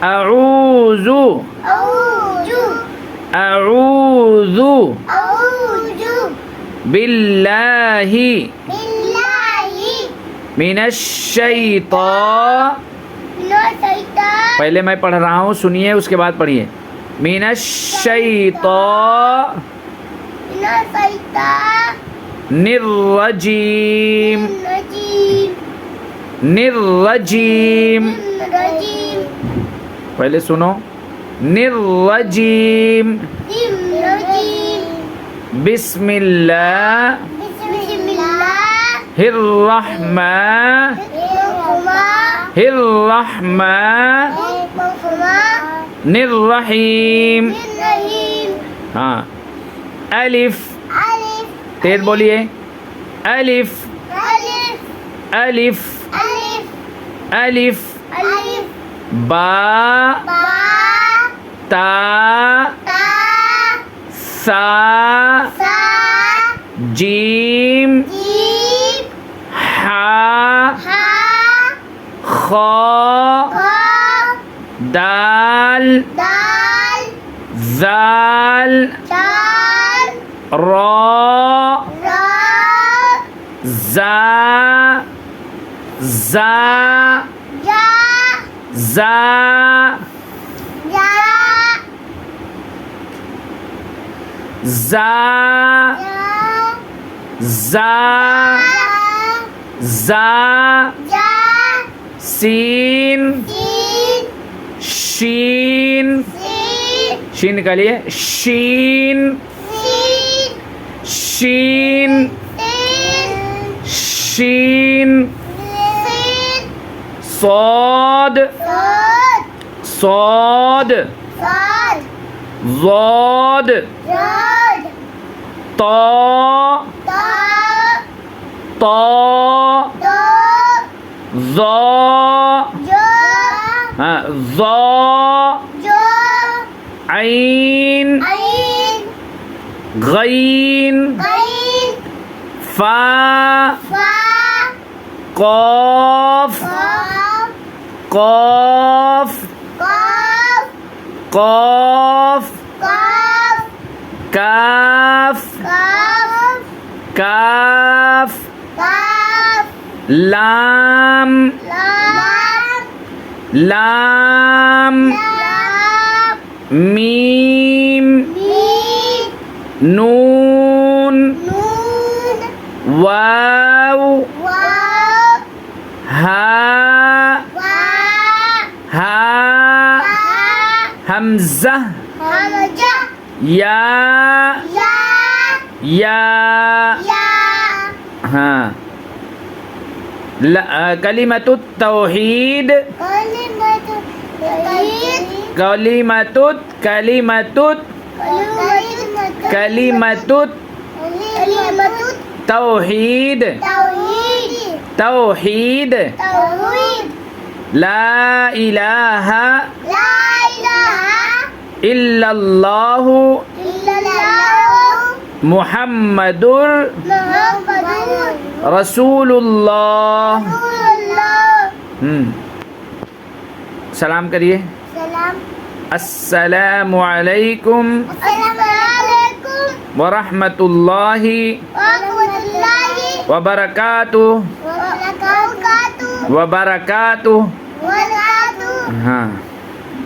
अऊज़ु औजु अऊज़ु औजु बिल्लाहि बिल्लाहि मिनश्शैता। मिनश शैतान पहले मैं पढ़ रहा हूँ, सुनिए, उसके बाद पढ़िए। मिनश्शैता मिनश शैतान निर्रजीम रजीम निर्रजीम। रजीम पहले सुनो, निर्रजीम रजीम बिस्मिल्लाह बिस्मिल्लाह निर्रहीम। हाँ, अलिफ, तेज बोलिए। अलिफ अलिफ अलिफ बा ता सा जीम हा खा दाल जाल रा जा जा जा जा जा जा सीन शीन शीन निकालिए। शीन शीन शीन صاد صاد ضاد طا طا ظا हाँ ظا عين غين فا قاف قاف قاف كاف كاف لام لام ميم نون واو ها ها همزة या हाँ कलिमतुत तौहीद कलिमतुत कलिमतुत कलिमतुत तौहीद तौहीद ला इलाहा इल्लल्लाहु मुहम्मदुर रसूलुल्लाह। सलाम करिए। अस्सलामु अलैकुम व रहमतुल्लाहि व बरकातुहू व बरकातुहू। हाँ।